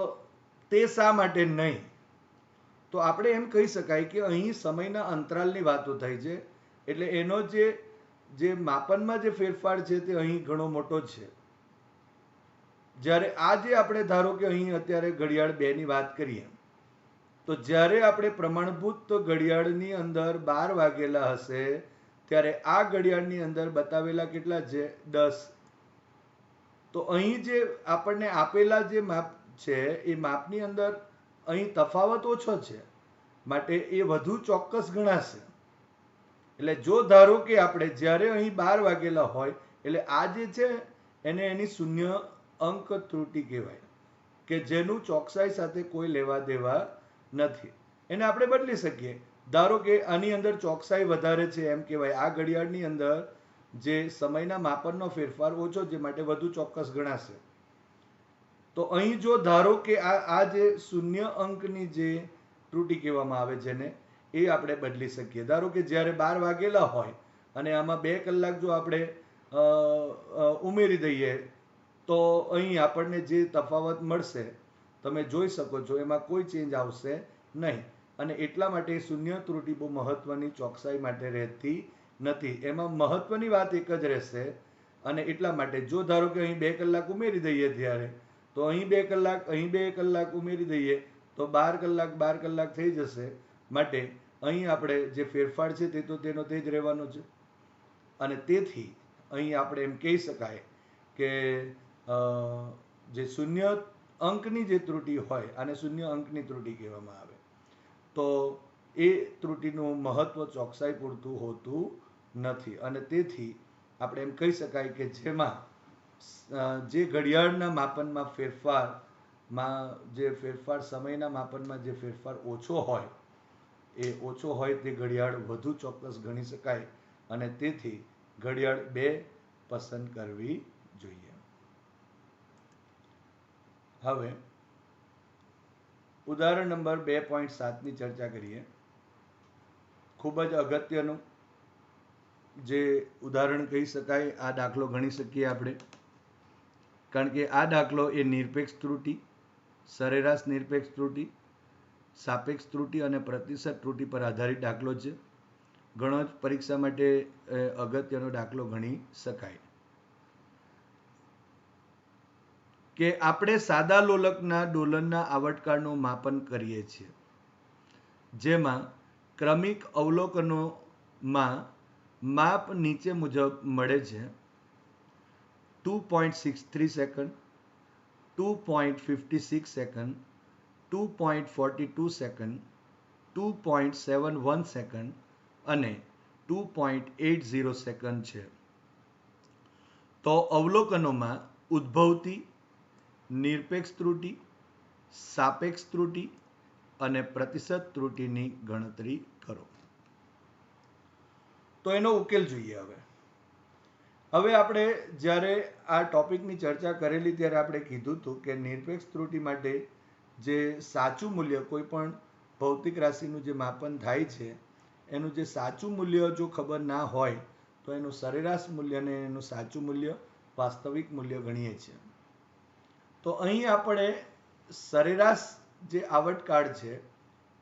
તે શા માટે નહીં? તો આપણે એમ કહી શકાય કે અહીં સમયના અંતરાલની વાતો થઈ છે, એટલે એનો જે માપનમાં જે ફેરફાર છે તે અહીં ઘણો મોટો છે. જ્યારે આ જે આપણે ધારો કે અહીં અત્યારે ઘડિયાળ 2ની વાત કરીએ તો જ્યારે આપણે પ્રમાણભૂત ઘડિયાળની અંદર 12 વાગેલા હશે ત્યારે આ ઘડિયાળની અંદર બતાવેલા કેટલા છે? 10. તો અહીં જે આપણને આપેલા જે માપ છે એ માપની અંદર અહીં તફાવત ઓછો છે, માટે એ વધુ ચોક્કસ ગણાશે. એટલે જો ધારો કે આપણે જ્યારે અહીં 12 વાગેલા હોય એટલે આ જે છે એને એની શૂન્ય અંક ત્રુટિ કહેવાય, કે જેનું ચોકસાઈ સાથે કોઈ લેવા દેવા નથી. એને આપણે બદલી શકીએ. ધારો કે આની અંદર ચોકસાઈ વધારે છે એમ કહેવાય, આ ઘડિયાળની અંદર જે સમયના માપનનો ફેરફાર ઓછો છે માટે વધુ ચોક્કસ ગણાશે. તો અહીં જો ધારો કે આ જે શૂન્ય અંકની જે ત્રુટિ કહેવામાં આવે છે ને એ આપણે બદલી શકીએ. ધારો કે જ્યારે 12 વાગેલા હોય અને આમાં 2 કલાક જો આપણે ઉમેરી દઈએ તો અહીં આપણને જે તફાવત મળશે તમે જોઈ શકો છો એમાં કોઈ ચેન્જ આવશે નહીં. અને એટલા માટે શૂન્ય ત્રુટિ બહુ મહત્વની ચોકસાઈ માટે રહેતી નથી. એમાં મહત્વની વાત એક જ રહેશે. અને એટલા માટે જો ધારો કે અહીં 2 કલાક ઉમેરી દઈએ ત્યારે તો અહીં 2 કલાક અહીં 2 કલાક ઉમેરી દઈએ તો 12 કલાક થઈ જશે. માટે અહીં આપણે જે ફેરફાર છે તે તો તેનો તે જ રહેવાનો છે. અને તેથી અહીં આપણે એમ કહી શકાય કે જે શૂન્ય અંકની જે ત્રુટિ હોય આને શૂન્ય અંકની ત્રુટિ કહેવામાં આવે. તો એ ત્રુટિનું મહત્વ ચોકસાઈ પૂરતું હોતું નથી. અને તેથી આપણે એમ કહી શકાય કે જેમાં જે ઘડિયાળના માપનમાં સમયના માપનમાં જે ફેરફાર ઓછો હોય એ ઓછો હોય તે ઘડિયાળ વધુ ચોક્કસ ગણી શકાય. અને તેથી ઘડિયાળ 2 પસંદ કરવી જોઈએ. હવે ઉદાહરણ નંબર 2.7 ની ચર્ચા કરીએ. ખૂબ જ અગત્યનું જે ઉદાહરણ કહી શકાય. આ દાખલો ગણી શકીએ આપણે, કારણ કે આ દાખલો એ નિરપેક્ષ ત્રુટિ, સરેરાશ નિરપેક્ષ ત્રુટિ, સાપેક્ષ ત્રુટિ અને પ્રતિશત ત્રુટિ પર આધારિત દાખલો છે. ઘણો જ પરીક્ષા માટે અગત્યનો દાખલો ગણી શકાય. કે આપણે સાદા લોલકના ડોલનના આવર્તકાળનું માપન કરીએ છીએ, જેમાં ક્રમિક અવલોકનોમાં માપ નીચે મુજબ મળે છે: 2.63 સેકન્ડ, 2.56 સેકન્ડ, 2.42 સેકન્ડ, 2.71 સેકન્ડ અને 2.80 સેકન્ડ છે. તો અવલોકનોમાં ઉદ્ભવતી નિરપેક્ષ ત્રુટિ, સાપેક્ષ ત્રુટિ અને પ્રતિશત ત્રુટિની ગણતરી કરો. તો એનો ઉકેલ જોઈએ. હવે આપણે જ્યારે આ ટોપિકની ચર્ચા કરેલી ત્યારે આપણે કીધું હતું કે નિરપેક્ષ ત્રુટિ માટે જે સાચું મૂલ્ય, કોઈ પણ ભૌતિક રાશિનું જે માપન થાય છે એનું જે સાચું મૂલ્ય જો ખબર ના હોય તો એનું સરેરાશ મૂલ્ય અને એનું સાચું મૂલ્ય, વાસ્તવિક મૂલ્ય ગણીએ છીએ. તો અહીં આપણે સરેરાશ જે આવર્તકાળ છે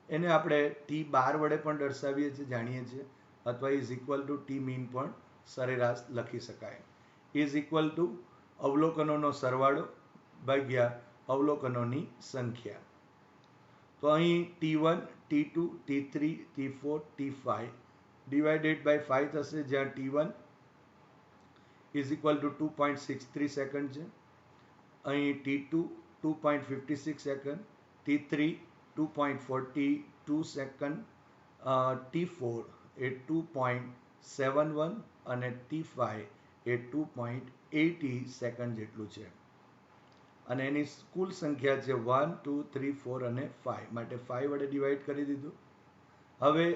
એને આપણે T12 વડે પણ દર્શાવીએ છીએ, જાણીએ છીએ, અથવા is equal two T mean પણ સરેરાશ લખી શકાય. ઇઝ ઇક્વલ ટુ અવલોકનોનો સરવાળો ભાગ્યા અવલોકનોની સંખ્યા. તો અહીં T1, T2, T3, T4, T5 divided by 5 થશે, જ્યાં T1 is equal two 2.63 second છે, અહીં T2 2.56 second, T3 2.42 second, T4 એ 2.71 અને T5 એ 2.80 સેકન્ડ જેટલું છે. અને એની કુલ સંખ્યા છે 1, 2, 3, 4 અને 5, માટે 5 વડે ડિવાઈડ કરી દીધું. હવે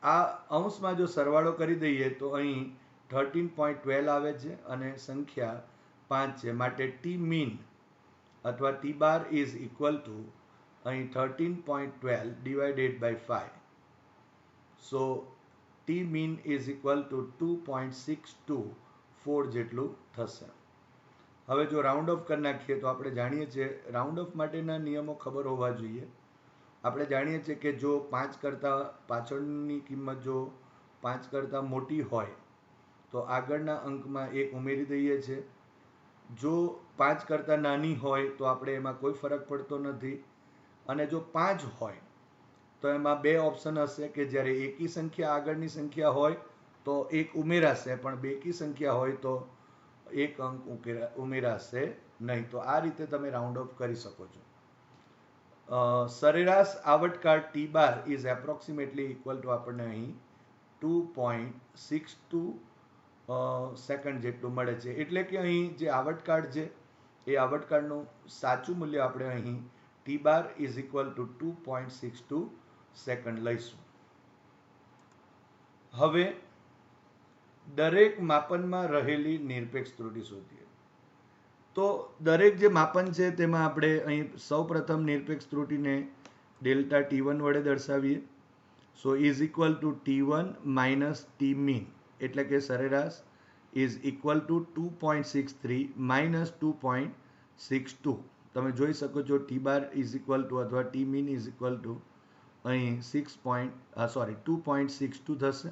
આ અંશમાં જો સરવાળો કરી દઈએ તો અહીં 13.12 આવે છે અને સંખ્યા 5 છે, માટે ટી મીન અથવા T12 ઇઝ ઇક્વલ ટુ અહીં 13.12 divided by 5. So T mean is equal to 2.624 જેટલું થશે. હવે જો રાઉન્ડ ઓફ કરી નાખીએ તો આપણે જાણીએ છીએ રાઉન્ડ ઓફ માટેના નિયમો ખબર હોવા જોઈએ. આપણે જાણીએ છીએ કે જો 5 કરતાં પાછળની કિંમત જો 5 કરતાં મોટી હોય તો આગળના અંકમાં 1 ઉમેરી દઈએ છીએ. જો 5 કરતાં નાની હોય તો આપણે એમાં કોઈ ફરક પડતો નથી. અને જો 5 હોય તો એમાં 2 ઓપ્શન હશે કે જ્યારે એકી સંખ્યા આગળની સંખ્યા હોય તો 1 ઉમેરાશે, પણ બેકી સંખ્યા હોય તો 1 અંક ઉમેરાશે નહીં. તો આ રીતે તમે રાઉન્ડ ઓફ કરી શકો છો. સરેરાશ આવર્તકાળ T12 is approximately equal to આપણને અહીં 2.62 સેકન્ડ જેટલું મળે છે. એટલે કે અહીં જે આવર્તકાળ છે એ આવર્તકાળનું સાચું મૂલ્ય આપણે અહીં T12 is equal to 2.62 second લઈશું. હવે દરેક માપનમાં રહેલી નિરપેક્ષ ત્રુટિ શોધીએ. તો દરેક જે માપન છે તેમાં આપણે અહીં સૌપ્રથમ નિરપેક્ષ ત્રુટિને ડેલ્ટા T1 વડે દર્શાવીએ. સો is equal two T1 minus T mean, એટલે કે સરેરાશ ઇઝ ઇક્વલ ટુ 2.63 માઇનસ 2.62. તમે જોઈ શકો છો T12 ઇઝ ઇક્વલ ટુ અથવા T mean is equal to અહીં 2.62 થશે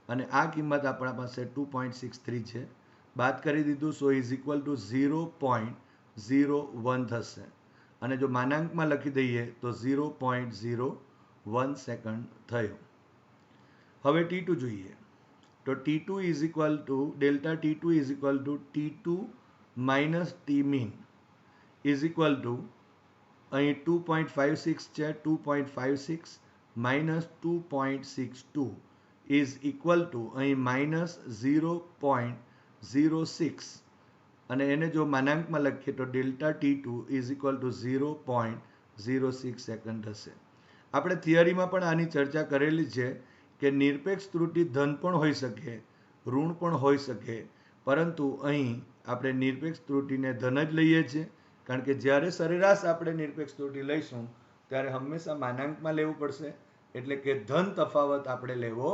અને આ કિંમત આપણા પાસે 2.63 છે, બાદ કરી દીધું. સો ઇઝ ઇક્વલ ટુ 0.01 થશે અને જો માનાંકમાં લખી દઈએ તો 0.01 સેકન્ડ થયો. હવે T2 જોઈએ તો T2 is equal to delta T2 is equal two T2 minus T mean is equal to અહીં 2.56 છે, 2.56 માઇનસ 2.62 ઇઝ ઇક્વલ ટુ અહીં માઇનસ 0.06 અને એને જો માનાંકમાં લખીએ તો delta T2 is equal two 0.06 second થશે. આપણે થિયરીમાં પણ આની ચર્ચા કરેલી છે કે નિરપેક્ષ ત્રુટિ ધન પણ હોઈ શકે, ઋણ પણ હોઈ શકે, પરંતુ અહીં આપણે નિરપેક્ષ ત્રુટિને ધન જ લઈએ છીએ, કારણ કે જ્યારે સરેરાશ આપણે નિરપેક્ષ ત્રુટિ લઈશું ત્યારે હંમેશા માનાંકમાં લેવું પડશે, એટલે કે ધન તફાવત આપણે લેવો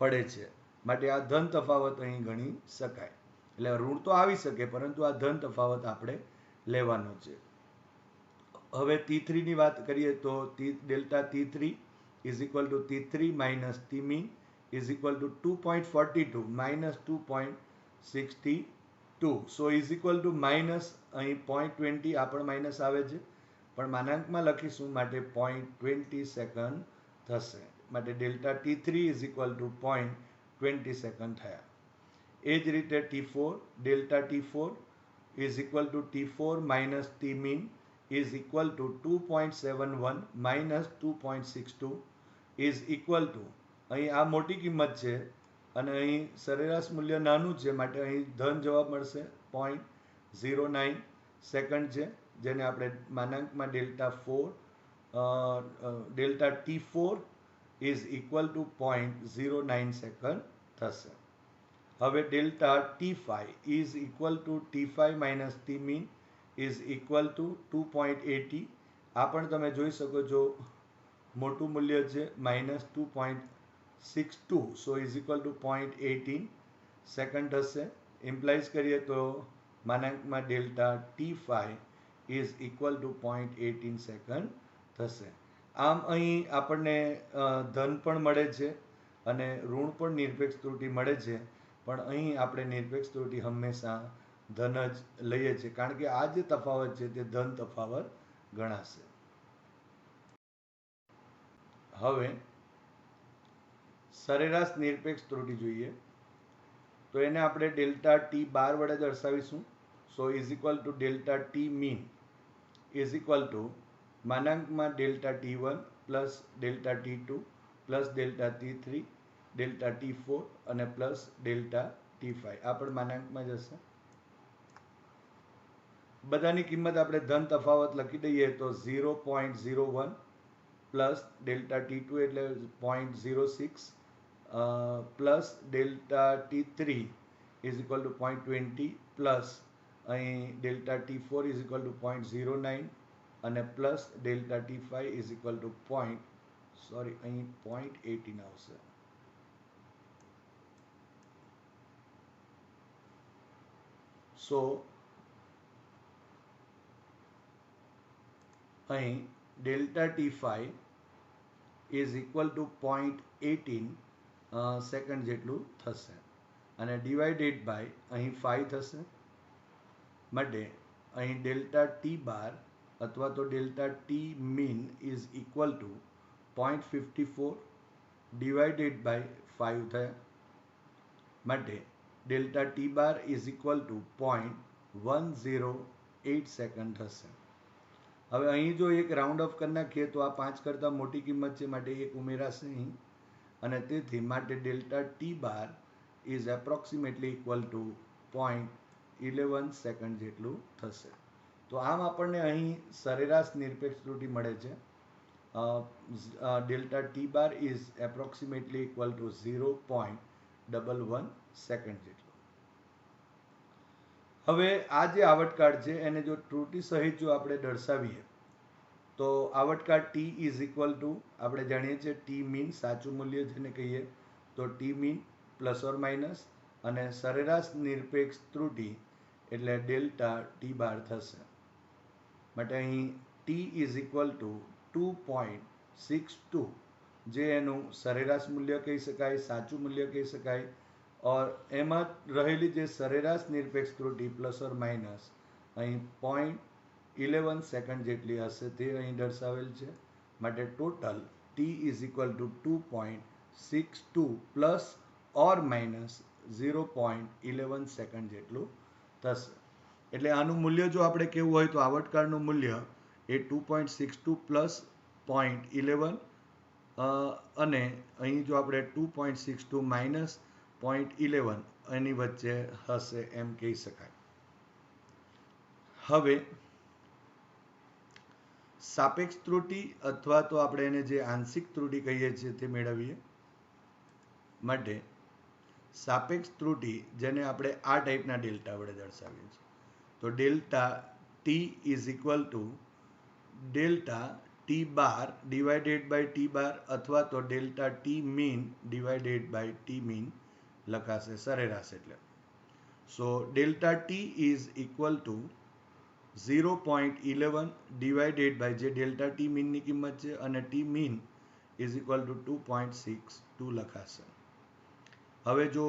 પડે છે. માટે આ ધન તફાવત અહીં ગણી શકાય. એટલે ઋણ તો આવી શકે, પરંતુ આ ધન તફાવત આપણે લેવાનો છે. હવે T3 ની વાત કરીએ તો delta T3 is equal two T3 minus T mean is equal two 2.42 minus 2.62. So is equal two minus અહીં 0.20 આ પણ માઇનસ આવે છે, પણ માનાંકમાં લખીશું માટે 0.20 સેકન્ડ થશે. માટે delta T3 is equal to 0.20 second થયા. એ જ રીતે T4 delta T4 is equal two T4 minus T mean is equal two 2.71 minus 2.62 is equal to અહીં આ મોટી કિંમત છે અને અહીં સરેરાશ મૂલ્ય નાનું છે, માટે અહીં ધન જવાબ મળશે. 0.09 સેકન્ડ છે, જેને આપણે માનાંકમાં delta T4 is equal to 0.09 second થશે. હવે delta T5 is equal to T5 minus T mean is equal to 2.80. આ પણ તમે જોઈ શકો છો મોટું મૂલ્ય છે, minus 2.62. So is equal to 0.18 second થશે. ઇમ્પ્લાઇઝ કરીએ તો માનાંકમાં delta T5 is equal to 0.18 second થશે. આમ અહીં આપણને ધન પણ મળે છે અને ઋણ પણ નિરપેક્ષ ત્રુટિ મળે છે, પણ અહીં આપણે નિરપેક્ષ ત્રુટિ હંમેશા ધન જ લઈએ છીએ, કારણ કે આ જે તફાવત છે તે ધન તફાવત ગણાશે. હવે સરેરાશ નિરપેક્ષ ત્રુટિ જોઈએ તો એને આપણે ડેલ્ટા T બાર વડે દર્શાવીશું. So is equal to delta T mean is equal to માનાંકમાં delta T1 plus delta T2 plus delta T3 delta T4 અને પ્લસ ડેલ્ટા T5. આ પણ માનાંકમાં જ હશે. બધાની કિંમત આપણે ધન તફાવત લખી દઈએ તો 0.01 પ્લસ ડેલ્ટા T2 એટલે 0.06 plus delta T3 is equal to 0.20 plus અહીં delta T4 is equal to 0.09 અને plus delta T5 is equal to અહીં 0.18 આવશે. સો અહીં delta T5 is equal to 0.18 second જેટલું થશે અને ડિવાઇડેડ બાય અહીં 5 થશે. માટે અહીં ડેલ્ટા T બાર અથવા તો delta T mean is equal to 0.54 divided by 5 થયા. માટે delta T bar is equal to 0.108 second થશે. હવે અહીં જો એક રાઉન્ડ ઓફ કરી નાખીએ તો આ 5 કરતાં મોટી કિંમત છે, માટે એક ઉમેરાશે અહીં અને તેથી માટે delta T bar is approximately equal to 0.11 second જેટલું થશે. તો આમ આપણને અહીં સરેરાશ નિરપેક્ષ ત્રુટિ મળે છે. Delta T bar is approximately equal to 0.11 second જેટલું. હવે આ જે આવર્તકાળ છે એને જો ત્રુટિ સહિત જો આપણે દર્શાવીએ તો આવર્તકાળ T ઇઝ ઇક્વલ ટુ આપણે જાણીએ છીએ ટી મીન સાચું મૂલ્ય જેને કહીએ તો T mean plus or minus અને સરેરાશ નિરપેક્ષ ત્રુટિ એટલે ડેલ્ટા T બાર થશે. માટે અહીં T ઇઝ ઇક્વલ ટુ 2.62 જે એનું સરેરાશ મૂલ્ય કહી શકાય, સાચું મૂલ્ય કહી શકાય. और એમાં રહેલી જે સરેરાશ નિરપેક્ષ ત્રુટિ પ્લસ ઓર માઇનસ અહીં 11 સેકન્ડ જેટલી હશે તે અહીં દર્શાવેલ છે. માટે total t is equal to 2.62 plus or minus 0.11 second જેટલું થશે. એટલે આનું મૂલ્ય જો આપણે કેવું હોય તો આવર્તકાળનું મૂલ્ય એ 2.62 પ્લસ 0.11 અને અહીં જો આપણે 2.62 માઇનસ 0.11 એની વચ્ચે હશે એમ કહી શકાય. હવે સાપેક્ષ ત્રુટિ અથવા તો આપણે એને જે આંશિક ત્રુટિ કહીએ છીએ તે મેળવીએ. માટે સાપેક્ષ ત્રુટિ જેને આપણે આ ટાઈપના ડેલ્ટા વડે દર્શાવીએ છીએ, તો delta T is equal to delta T bar divided by T bar અથવા તો delta T mean divided by T mean લખાશે, સરેરાશ એટલે. So delta T is equal to 0.11 divided by જે ડેલ્ટા ટી મીનની કિંમત છે અને T mean is equal to 2.62 લખાશે. હવે જો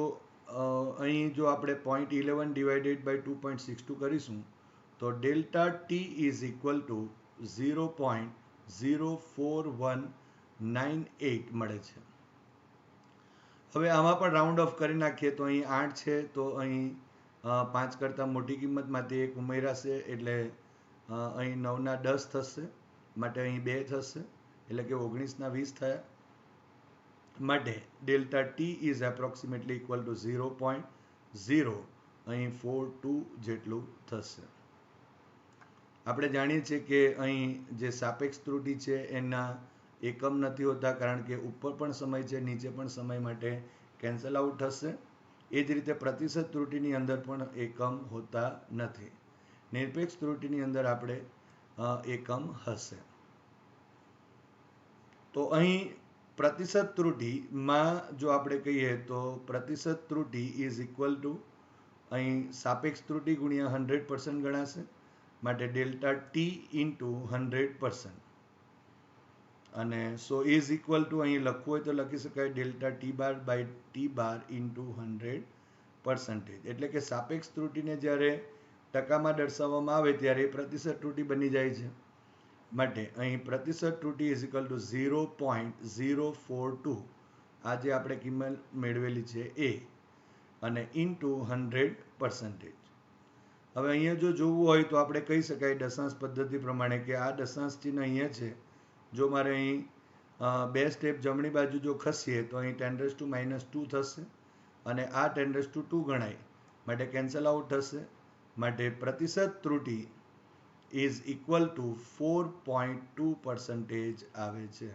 અહીં જો આપણે 0.11 ડિવાઇડેડ બાય 2.62 કરીશું તો delta T is equal two 0.04198 મળે છે. હવે આમાં પણ રાઉન્ડ ઓફ કરી નાખીએ તો અહીં 8 છે તો અહીં 5 કરતાં મોટી કિંમતમાંથી એક ઉમેરાશે એટલે અહીં 9 ના 10 થશે, માટે અહીં 2 થશે એટલે કે 19 ના 20 થયા. માટે delta T is approximately equal to 0.042 જેટલું થશે. આપણે જાણીએ છીએ કે અહીં જે સાપેક્ષ ત્રુટિ છે એના એકમ નથી હોતા, કારણ કે ઉપર પણ સમય છે નીચે પણ સમય, માટે કેન્સલ આઉટ થશે. એ જ રીતે પ્રતિશત ત્રુટિની અંદર પણ એકમ હોતા નથી. નિરપેક્ષ ત્રુટિની અંદર આપણે એકમ હશે. તો અહીં પ્રતિશત ત્રુટિમાં જો આપણે કહીએ તો પ્રતિશત ત્રુટિ ઇઝ ઇક્વલ ટુ અહીં સાપેક્ષ ત્રુટિ ગુણ્યા 100% ગણાશે. માટે ડેલ્ટા ટી ઇન્ટુ 100%, અને સો ઇઝ ઇક્વલ ટુ અહીં લખવું હોય તો લખી શકાય delta T bar by T bar into 100%. એટલે કે સાપેક્ષ ત્રુટિને જ્યારે ટકામાં દર્શાવવામાં આવે ત્યારે એ પ્રતિશત ત્રુટિ બની જાય છે. માટે અહીં પ્રતિશત ત્રુટિ ઇઝ ઇક્વલ ટુ 0.042 આ જે આપણે કિંમત મેળવેલી છે એ, અને ઇન્ટુ 100%. હવે અહીંયા જો જોવું હોય તો આપણે કહી શકાય દશાંશ પદ્ધતિ પ્રમાણે કે આ દશાંશ ચિહ્ન અહીંયા છે. જો મારે અહીં 2 સ્ટેપ જમણી બાજુ જો ખસીએ તો અહીં 10⁻² થશે અને આ 10⁻² ગણાય, માટે કેન્સલ આઉટ થશે. માટે પ્રતિશત ત્રુટિ ઇઝ ઇક્વલ ટુ 4.2% આવે છે.